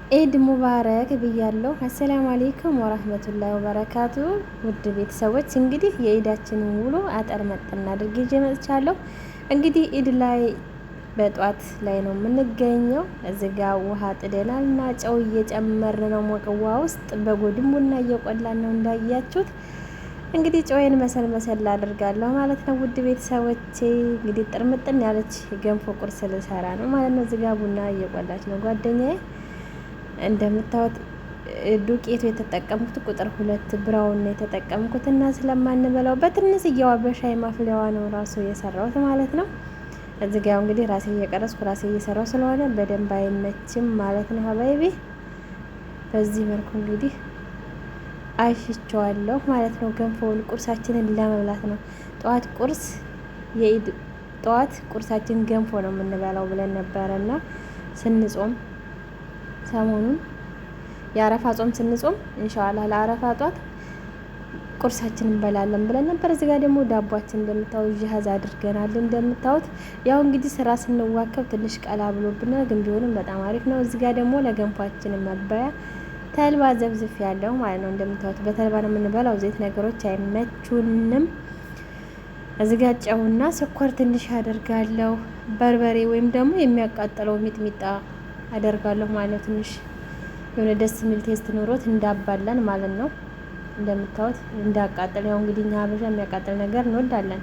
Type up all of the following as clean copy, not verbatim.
ኢድ ሙባረክ ብያለሁ። አሰላሙ አሌይኩም ወራህመቱላሂ ወበረካቱ። ውድ ቤተሰቦች እንግዲህ የኢዳችንን ውሎ አጠር መጠን አድርጌ ይዤ መጥቻለሁ። እንግዲህ ኢድ ላይ በጧት ላይ ነው የምንገኘው። እዚህ ጋ ውሃ ጥደናል እና ጨው እየጨመርን ነው ሞቅዋ ውስጥ በጎድን ቡና እየቆላን ነው እንዳያችሁት። እንግዲህ ጨዌን መሰል መሰል አድርጋለሁ ማለት ነው። ውድ ቤተሰቦቼ እንግዲህ ጥርምጥን ያለች ገንፎ ቁርስ ልሰራ ነው ማለት ነው። እዚህ ጋ ቡና እየቆላች ነው ጓደኛዬ። እንደምታዩት ዱቄቱ የተጠቀምኩት ቁጥር 2 ብራውን ነው የተጠቀምኩት እና ስለማንበላው በትንሽዬዋ በሻይ ማፍሊያዋ ነው ራሱ የሰራሁት ማለት ነው። እዚህ ጋር እንግዲህ ራሴ እየቀረስኩ ራሴ እየሰራው ስለሆነ በደንብ አይመችም ማለት ነው። ሀባይቤ በዚህ መልኩ እንግዲህ አይሽቸዋለሁ ማለት ነው። ገንፎውን ቁርሳችንን ለመብላት ነው። ጠዋት ቁርስ የኢድ ጠዋት ቁርሳችን ገንፎ ነው የምንበላው ብለን ነበረና ስንጾም ሰሞኑን የአረፋ ጾም ስንጾም ኢንሻአላህ ለአረፋ ጧት ቁርሳችን እንበላለን ብለን ነበር። እዚህ ጋር ደግሞ ዳቧችን እንደምታዩት ጅሃዝ አድርገናል። እንደምታዩት ያው እንግዲህ ስራ ስንዋከብ ትንሽ ቀላ ብሎብናል፣ ግን ቢሆንም በጣም አሪፍ ነው። እዚህ ጋር ደግሞ ለገንፏችን መባያ ተልባ ዘብዝፍ ያለው ማለት ነው። እንደምታዩት በተልባ ነው የምንበላው። ዘይት ነገሮች አይመቹንም። እዚህ ጋር ጨውና ስኳር ትንሽ አደርጋለሁ። በርበሬ ወይም ደግሞ የሚያቃጥለው ሚጥሚጣ አደርጋለሁ ማለት ነው። ትንሽ የሆነ ደስ የሚል ቴስት ኖሮት እንዳባላን ማለት ነው። እንደምታዩት እንዳቃጠል ያው እንግዲህ እኛ ሀበሻ የሚያቃጥል ነገር እንወዳለን።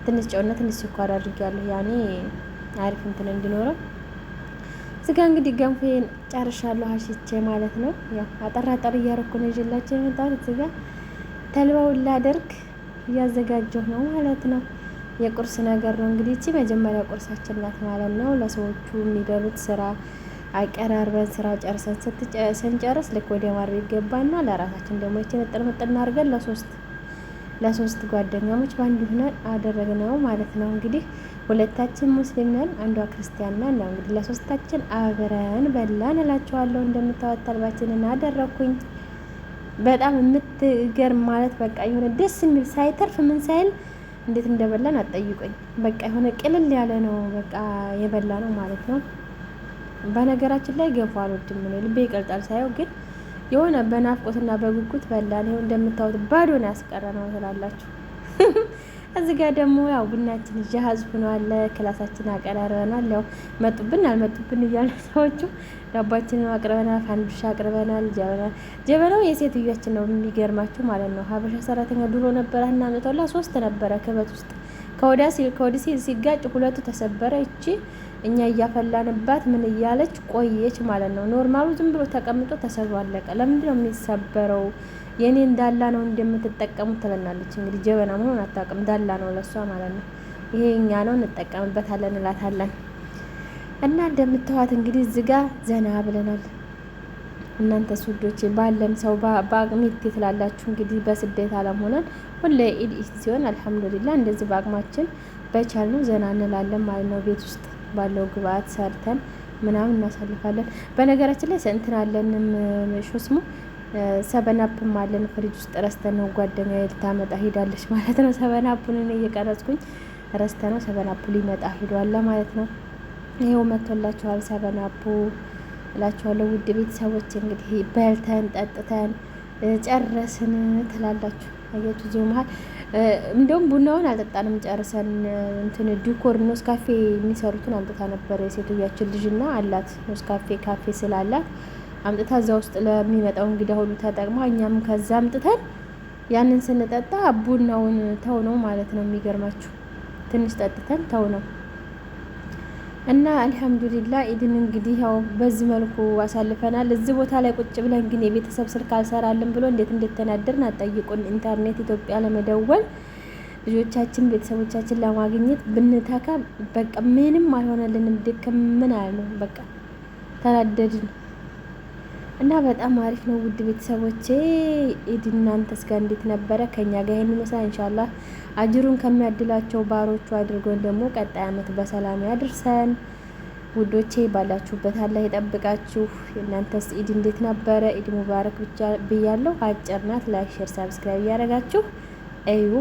ትንሽ ጨውና ትንሽ ስኳር አድርጌያለሁ ያኔ አሪፍ እንትን እንዲኖረው። እዚጋ እንግዲህ ገንፎዬን ጨርሻለሁ አሽቼ ማለት ነው። ያው አጠር እያረኩ ነው ይዤላችሁ የመጣሁት። እዚጋ ተልባውን ላደርግ እያዘጋጀሁ ነው ማለት ነው። የቁርስ ነገር ነው እንግዲህ እቺ መጀመሪያ ቁርሳችን ናት ማለት ነው። ለሰዎቹ የሚበሉት ስራ አቀራርበን ስራ ጨርሰን ስንጨርስ ልክ ወደ ማድረግ ይገባና ለራሳችን ደግሞ እቺ ነጥር መጥና አድርገን ለሶስት ጓደኛሞች ባንድ ሆነን አደረግነው ማለት ነው። እንግዲህ ሁለታችን ሙስሊም ነን፣ አንዷ ክርስቲያን ነን። ነው እንግዲህ ለሶስታችን አብረን በላን እላችኋለሁ። እንደምታወት ተልባችንን አደረኩኝ። በጣም የምትገርም ማለት በቃ የሆነ ደስ የሚል ሳይተርፍ ምን ሳይል እንዴት እንደበላን አትጠይቁኝ። በቃ የሆነ ቅልል ያለ ነው በቃ የበላ ነው ማለት ነው። በነገራችን ላይ ገንፎ አልወድም ነው ልቤ ይቀልጣል ሳየው፣ ግን የሆነ በናፍቆትና በጉጉት በላን። ይኸው እንደምታዩት ባዶ ነው ያስቀረነው ትላላችሁ። እዚህ ጋር ደግሞ ያው ቡናችን ጃሃዝ ሆኗል። ክላሳችን አቀራርበናል። ያው መጡብን አልመጡብን እያሉ ሰዎቹ ዳባችንን አቅርበናል፣ ፋንዱሻ አቅርበናል። ጀበናው የሴትዮችን ነው የሚገርማችሁ ማለት ነው። ሀበሻ ሰራተኛ ድሮ ነበረ እና መጣላ 3 ነበረ ክበት ውስጥ ከወዲሲ ሲጋጭ 2 ተሰበረ። እቺ እኛ እያፈላንባት ምን እያለች ቆየች ማለት ነው። ኖርማሉ ዝም ብሎ ተቀምጦ ተሰብሮ አለቀ። ለምንድን ነው የሚሰበረው? የኔ እንዳላ ነው እንደምትጠቀሙት ትለናለች። እንግዲህ ጀበና መሆን አታውቅም፣ እንዳላ ነው ለሷ ማለት ነው። ይሄ እኛ ነው እንጠቀምበታለን እላታለን። እና እንደምታዋት እንግዲህ እዚህ ጋር ዘና ብለናል። እናንተ ሱዶች ባለን ሰው በአቅሚት ትላላችሁ። እንግዲህ በስደት ዓለም ሆነን ሁሌ ኢድ ሲሆን አልሐምዱሊላህ እንደዚህ በአቅማችን በቻልነው ዘና እንላለን ማለት ነው። ቤት ውስጥ ባለው ግብአት ሰርተን ምናምን እናሳልፋለን። በነገራችን ላይ እንትን አለንም ሾስሙ ሰበናፕም አለን ፍሪጅ ውስጥ ረስተን ነው ጓደኛዬ ልታመጣ ሄዳለች ማለት ነው። ሰበናፑን እኔ እየቀረጽኩኝ ረስተ ነው ሰበናፑ ሊመጣ ሄዷል ማለት ነው። ይሄው መጥቶላችኋል ሰበናፑ እላችኋለሁ። ውድ ቤተሰቦች እንግዲህ በልተን ጠጥተን ጨረስን ትላላችሁ። አያችሁ እዚሁ መሀል እንደውም ቡናውን አልጠጣንም ጨርሰን እንትን ዲኮር ኖስካፌ የሚሰሩትን አምጥታ ነበር የሴትዮያችን ልጅና አላት ካፌ ስላላት አምጥታ እዛ ውስጥ ለሚመጣው እንግዳ ሁሉ ተጠቅማ እኛም ከዛ አምጥተን ያንን ስንጠጣ ቡናውን ተው ነው ማለት ነው። የሚገርማችሁ ትንሽ ጠጥተን ተው ነው እና አልሐምዱሊላህ ኢድን እንግዲህ ያው በዚህ መልኩ አሳልፈናል። እዚህ ቦታ ላይ ቁጭ ብለን ግን የቤተሰብ ስልክ አልሰራልን ብሎ እንዴት እንደተናደርን አጠይቁን። ኢንተርኔት ኢትዮጵያ ለመደወል ልጆቻችን ቤተሰቦቻችን ለማግኘት ብንተካ በቃ ምንም አልሆነልንም። ድክም ምን አለ ነው በቃ ተናደድን። እና በጣም አሪፍ ነው ውድ ቤተሰቦቼ። ኢድ እናንተስ ጋር እንዴት ነበረ? ከኛ ጋር ይሄን ይመስላል። ኢንሻአላህ አጅሩን ከሚያድላቸው ባሮቹ አድርጎን ደግሞ ቀጣይ አመት በሰላም ያድርሰን ውዶቼ። ባላችሁበት አላህ ይጠብቃችሁ። እናንተስ ኢድ እንዴት ነበረ? ኢድ ሙባረክ ብቻ ብያለሁ። አጭር ናት። ላይክ፣ ሼር፣ ሰብስክራይብ ያደረጋችሁ እዩ